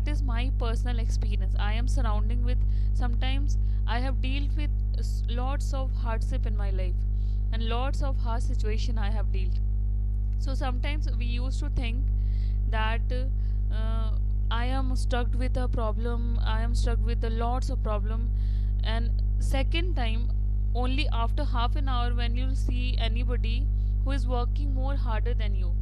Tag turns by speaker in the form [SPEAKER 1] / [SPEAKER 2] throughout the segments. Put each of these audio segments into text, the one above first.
[SPEAKER 1] that is my personal experience. I am surrounding with, sometimes I have dealt with lots of hardship in my life, and lots of hard situation I have dealt. So sometimes we used to think that I am stuck with a problem, I am stuck with a lots of problem. And second time, only after half an hour, when you'll see anybody who is working more harder than you,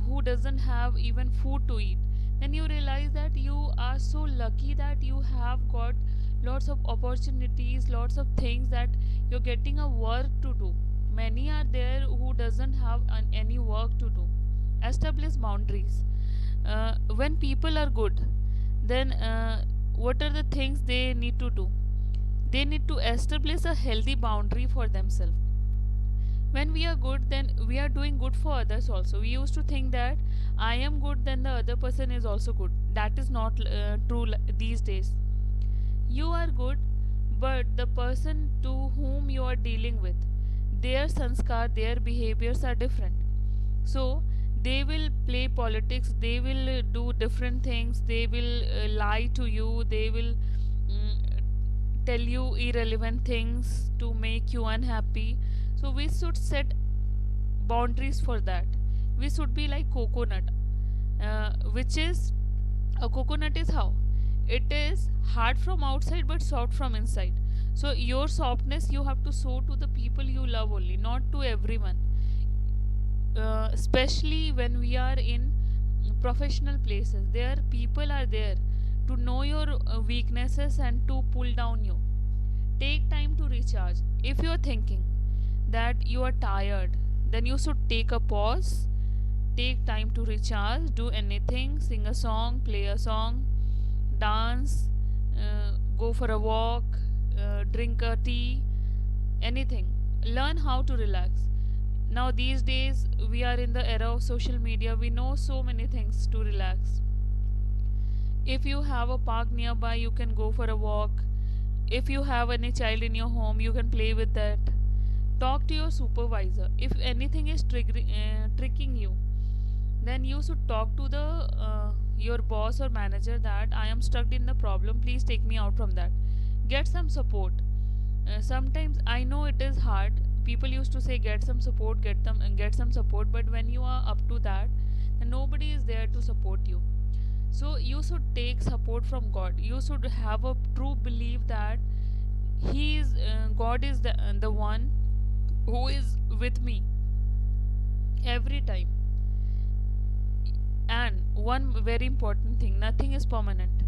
[SPEAKER 1] who doesn't have even food to eat, then you realize that you are so lucky that you have got lots of opportunities, lots of things, that you're getting a work to do. Many are there who doesn't have any work to do. Establish boundaries. When people are good, then what are the things they need to do? They need to establish a healthy boundary for themselves. When we are good, then we are doing good for others also. We used to think that I am good, then the other person is also good. That is not true these days. You are good, but the person to whom you are dealing with, their sanskar, their behaviors are different. So they will play politics, they will do different things, they will lie to you, they will tell you irrelevant things to make you unhappy. So we should set boundaries for that. We should be like coconut, which is, a coconut is how it is hard from outside but soft from inside. So your softness you have to show to the people you love only, not to everyone. Especially when we are in professional places, there people are there to know your weaknesses and to pull down you. Take time to recharge. If you are thinking that you are tired, then you should take a pause, take time to recharge, do anything, sing a song, play a song, dance, go for a walk, drink a tea, anything. Learn how to relax. Now, these days, we are in the era of social media, we know so many things to relax. If you have a park nearby, you can go for a walk. If you have any child in your home, you can play with that. Talk to your supervisor. If anything is tricking you, then you should talk to the your boss or manager that I am stuck in the problem. Please take me out from that. Get some support. Sometimes I know it is hard. People used to say get some support, get some support. But when you are up to that, then nobody is there to support you. So you should take support from God. You should have a true belief that He is God is the one who is with me every time. And one very important thing, nothing is permanent.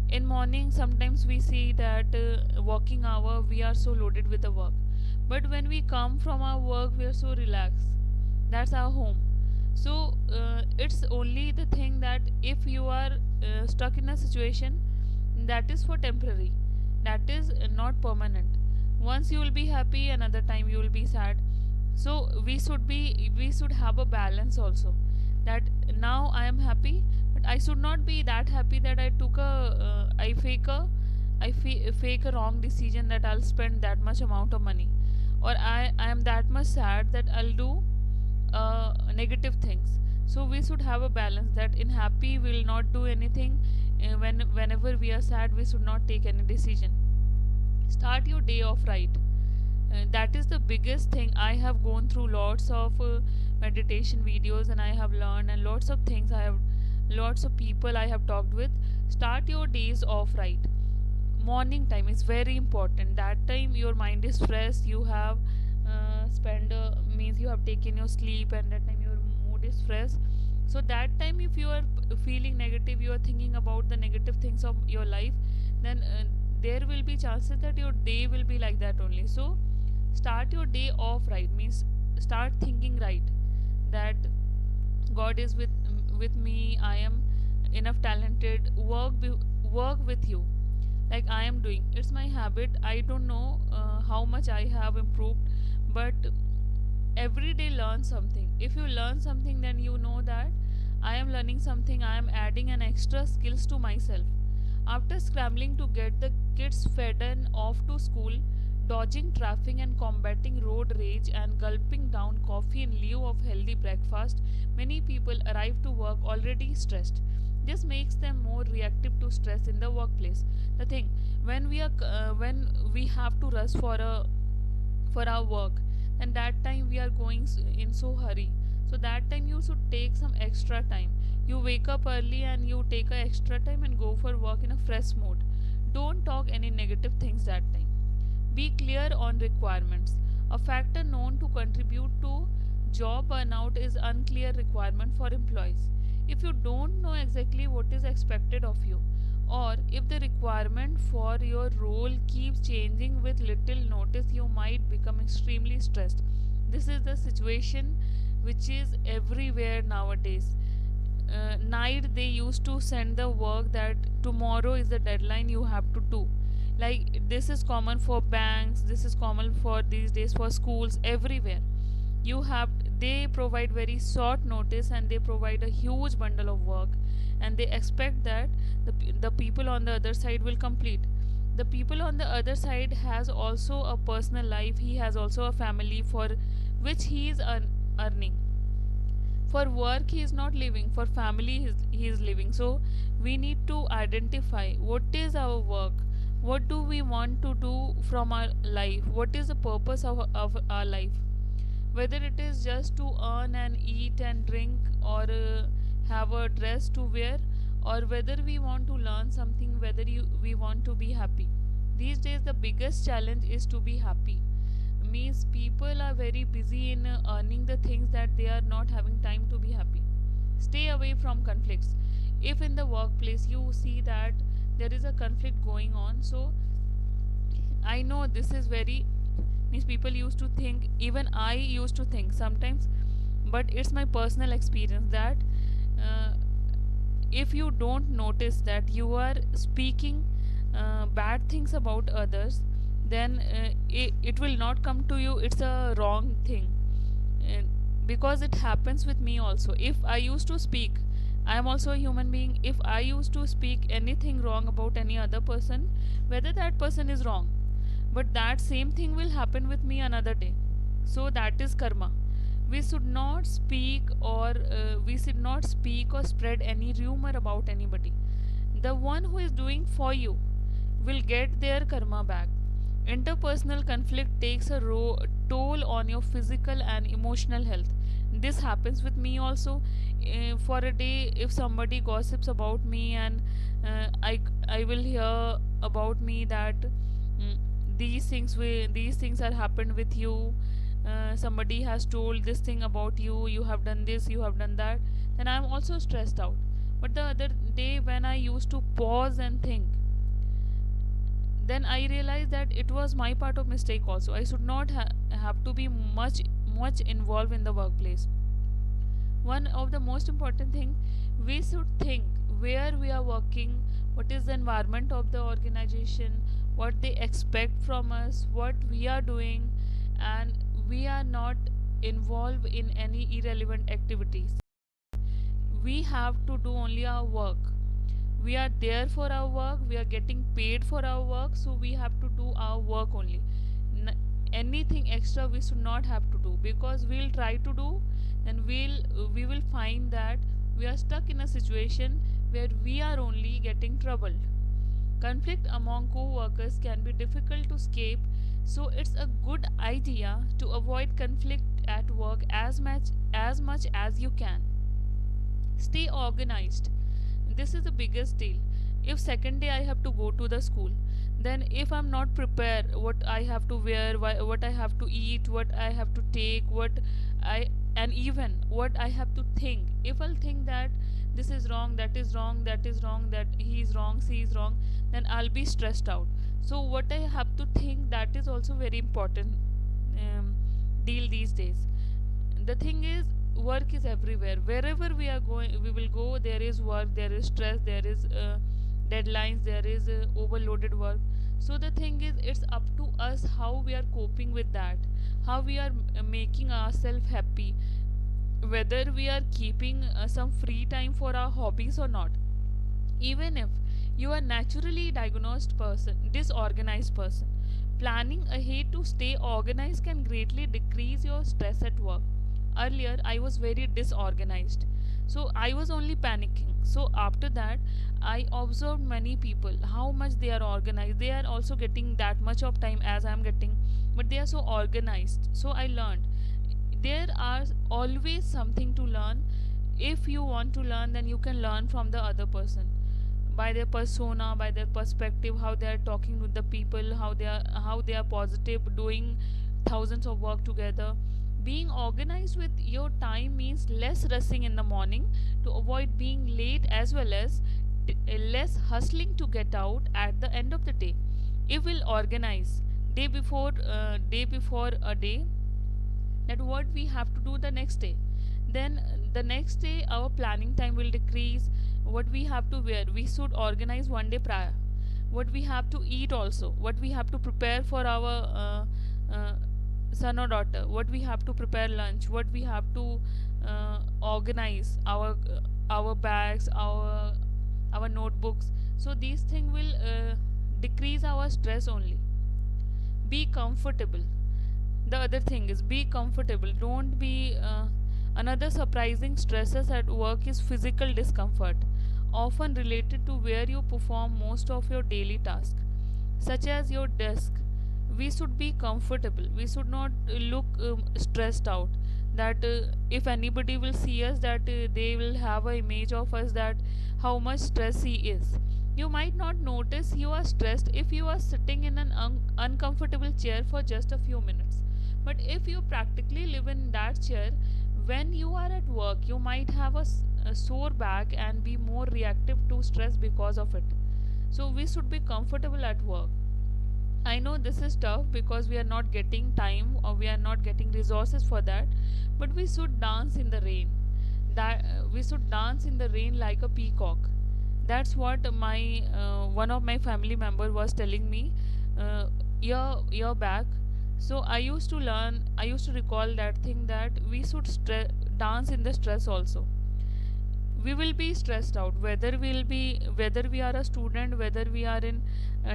[SPEAKER 1] In morning sometimes we see that working hour we are so loaded with the work, but when we come from our work we are so relaxed. That's our home. So it's only the thing that if you are stuck in a situation, that is for temporary, that is not permanent. Once you will be happy, another time you will be sad. So we should have a balance also, that now I am happy, but I should not be that happy that I took a fake a wrong decision that I'll spend that much amount of money, or I am that much sad that I'll do negative things. So we should have a balance, that in happy we will not do anything, whenever we are sad we should not take any decision. Start your day off right. That is the biggest thing. I have gone through lots of meditation videos, and I have learned, and lots of things I have, lots of people I have talked with. Start your days off right. Morning time is very important. That time your mind is fresh, you have spent means you have taken your sleep, and that time your mood is fresh. So that time if you are feeling negative, you are thinking about the negative things of your life, then there will be chances that your day will be like that only. So start your day off right, means start thinking right, that God is with me, I am enough talented, work with you, like I am doing. It's my habit. I don't know how much I have improved, but every day learn something. If you learn something, then you know that I am learning something, I am adding an extra skills to myself. After scrambling to get the kids fed and off to school, dodging traffic and combating road rage and gulping down coffee in lieu of healthy breakfast, many people arrive to work already stressed. This makes them more reactive to stress in the workplace. The thing, when we have to rush for our work, and that time we are going in so hurry, so that time you should take some extra time. You wake up early and you take a extra time and go for work in a fresh mood. Don't talk any negative things that time. Be clear on requirements. A factor known to contribute to job burnout is unclear requirement for employees. If you don't know exactly what is expected of you, or if the requirement for your role keeps changing with little notice, you might become extremely stressed. This is the situation which is everywhere nowadays. Night they used to send the work that tomorrow is the deadline, you have to do. Like this is common for banks, this is common for these days for schools, everywhere. You have They provide very short notice and they provide a huge bundle of work, and they expect that the people on the other side will complete. The people on the other side has also a personal life, he has also a family for which he is earning. For work he is not living, for family he is living. So we need to identify what is our work, what do we want to do from our life, what is the purpose of our life. Whether it is just to earn and eat and drink, or have a dress to wear, or whether we want to learn something, whether we want to be happy. These days the biggest challenge is to be happy. Means people are very busy in earning the things that they are not having time to be happy. Stay away from conflicts. If in the workplace you see that there is a conflict going on, so I know this is very, means people used to think, even I used to think sometimes, but it's my personal experience that uh, if you don't notice that you are speaking bad things about others, then it will not come to you, it's a wrong thing. And because it happens with me also, if I used to speak, I am also a human being, if I used to speak anything wrong about any other person, whether that person is wrong, but that same thing will happen with me another day. So that is karma. We should not speak, or spread any rumor about anybody. The one who is doing for you will get their karma back. Interpersonal conflict takes a toll on your physical and emotional health. This happens with me also. For a day, if somebody gossips about me, and I will hear about me that mm, these things are happened with you. Somebody has told this thing about you. You have done this. You have done that. Then I am also stressed out. But the other day, when I used to pause and think, then I realized that it was my part of mistake also. I should not have to be much involved in the workplace. One of the most important thing, we should think where we are working, what is the environment of the organization, what they expect from us, what we are doing, and we are not involved in any irrelevant activities. We have to do only our work. We are there for our work, we are getting paid for our work, so we have to do our work only. Anything extra we should not have to do, because we'll try to do, then we will find that we are stuck in a situation where we are only getting troubled. Conflict among co-workers can be difficult to escape, so it's a good idea to avoid conflict at work as much as you can. Stay organized. This is the biggest deal. If second day I have to go to the school, then if I'm not prepared, what I have to wear, what I have to eat, what I have to take, I and even what I have to think, if I'll think that this is wrong, that is wrong, that is wrong, that he is wrong, she is wrong, then I'll be stressed out. So what I have to think, that is also very important um, deal these days. The thing is, work is everywhere. Wherever we are going, we will go, there is work, there is stress, there is deadlines, there is overloaded work. So the thing is, it's up to us how we are coping with that, how we are making ourselves happy, whether we are keeping some free time for our hobbies or not. Even if you are naturally disorganized person, planning ahead to stay organized can greatly decrease your stress at work. earlier I was very disorganized, so I was only panicking. So after that I observed many people how much they are organized. They are also getting that much of time as I am getting, but they are so organized. So I learned there are always something to learn. If you want to learn, then you can learn from the other person, by their persona, by their perspective, how they are talking with the people, how they are positive, doing thousands of work together. Being organized with your time means less rushing in the morning to avoid being late, as well as less hustling to get out at the end of the day. If we'll organize day before a day, that what we have to do the next day, then the next day our planning time will decrease. What we have to wear, we should organize one day prior. What we have to eat also, what we have to prepare for our son or daughter, what we have to prepare lunch, what we have to organize our bags, our notebooks. So these things will decrease our stress only. Be comfortable. The other thing is be comfortable. Don't be Another surprising stresses at work is physical discomfort, often related to where you perform most of your daily tasks, such as your desk. We should be comfortable. We should not look stressed out. That if anybody will see us, that they will have an image of us that how much stress he is. You might not notice you are stressed if you are sitting in an uncomfortable chair for just a few minutes. But if you practically live in that chair, when you are at work, you might have a sore back and be more reactive to stress because of it. So we should be comfortable at work. I know this is tough because we are not getting time or we are not getting resources for that, but we should dance in the rain. That we should dance in the rain like a peacock. That's what my one of my family member was telling me year back. So I used to learn. I used to recall that thing that we should dance in the stress also. We will be stressed out whether we are a student, whether we are in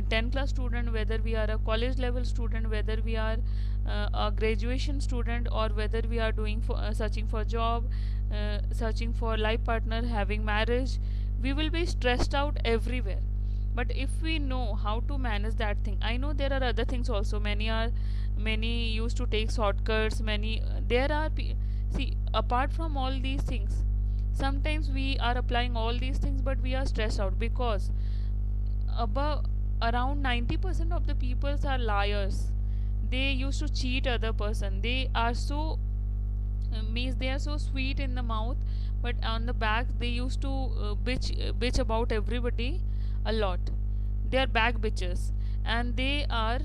[SPEAKER 1] 10 class student, whether we are a college level student, whether we are a graduation student, or whether we are doing for searching for job, searching for life partner, having marriage. We will be stressed out everywhere. But if we know how to manage that thing, I know there are other things also. Many used to take shortcuts. Many there are see, apart from all these things, sometimes we are applying all these things, but we are stressed out because above around 90% of the peoples are liars. They used to cheat other person. They are so means they are so sweet in the mouth, but on the back they used to bitch about everybody a lot. They are back bitches, and they are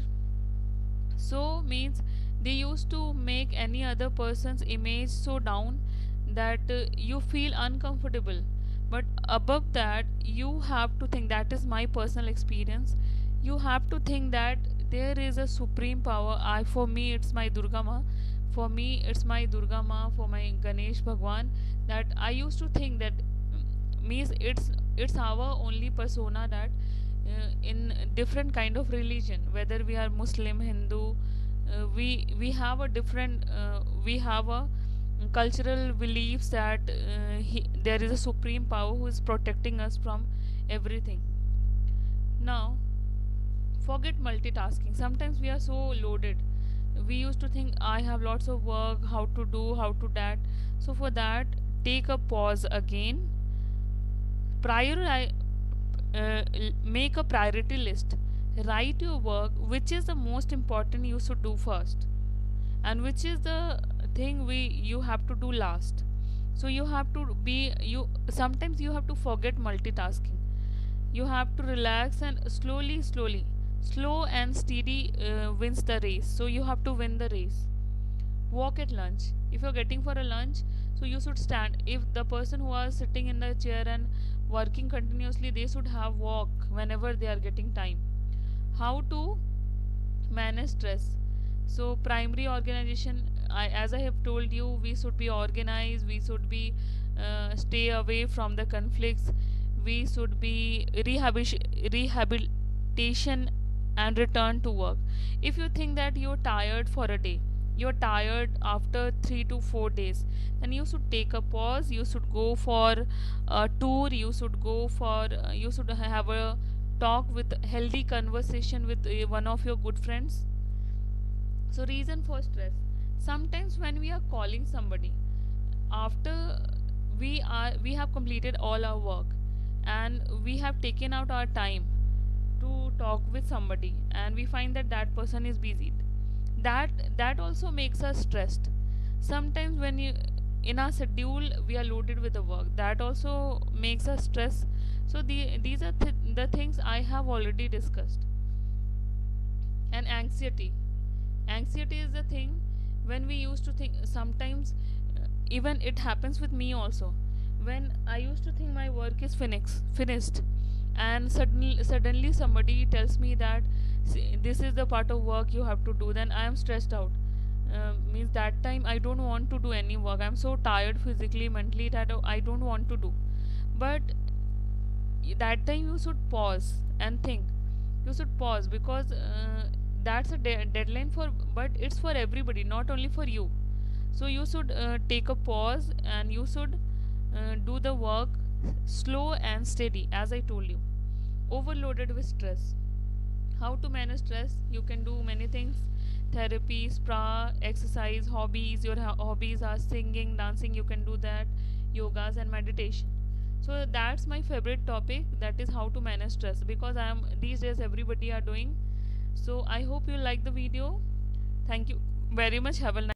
[SPEAKER 1] so means they used to make any other person's image so down that you feel uncomfortable. But above that, you have to think, that is my personal experience, you have to think that there is a supreme power. I For me it's my Durga Ma, for me it's my Durga Ma, for my Ganesh Bhagwan. That I used to think that means it's our only persona, that in different kind of religion, whether we are Muslim, Hindu, we have a different we have a cultural beliefs that there is a supreme power who is protecting us from everything. Now, forget multitasking. Sometimes we are so loaded. We used to think I have lots of work, how to do, how to that. So for that, take a pause again. Prioritize, make a priority list. Write your work, which is the most important you should do first, and which is the thing we you have to do last. So you have to be you sometimes you have to forget multitasking. You have to relax and slowly, slow and steady wins the race. So you have to win the race. Walk at lunch. If you're getting for a lunch, so you should stand. If the person who are sitting in the chair and working continuously, they should have walk whenever they are getting time. How to manage stress? So primary organization, as I have told you, we should be organized. We should be stay away from the conflicts. We should be rehabilitation and return to work. If you think that you're tired for a day, you're tired after 3 to 4 days, then you should take a pause. You should go for a tour. You should go for you should have a talk with healthy conversation with one of your good friends. So reason for stress, sometimes when we are calling somebody after we have completed all our work and we have taken out our time to talk with somebody, and we find that that person is busy, that also makes us stressed. Sometimes when you in our schedule we are loaded with the work, that also makes us stress. So these are the things I have already discussed. And anxiety is the thing when we used to think sometimes, even it happens with me also, when I used to think my work is finished, and suddenly somebody tells me that, "See, this is the part of work you have to do," then I am stressed out. Means that time I don't want to do any work. I'm so tired physically, mentally, that I don't want to do. But that time you should pause and think. You should pause because that's a deadline for, but it's for everybody, not only for you. So you should take a pause, and you should do the work slow and steady, as I told you. Overloaded with stress, how to manage stress? You can do many things: therapy, spa, exercise, hobbies. Your hobbies are singing, dancing, you can do that, yogas and meditation. So that's my favorite topic, that is how to manage stress, because I am these days everybody are doing. So I hope you like the video. Thank you very much. Have a nice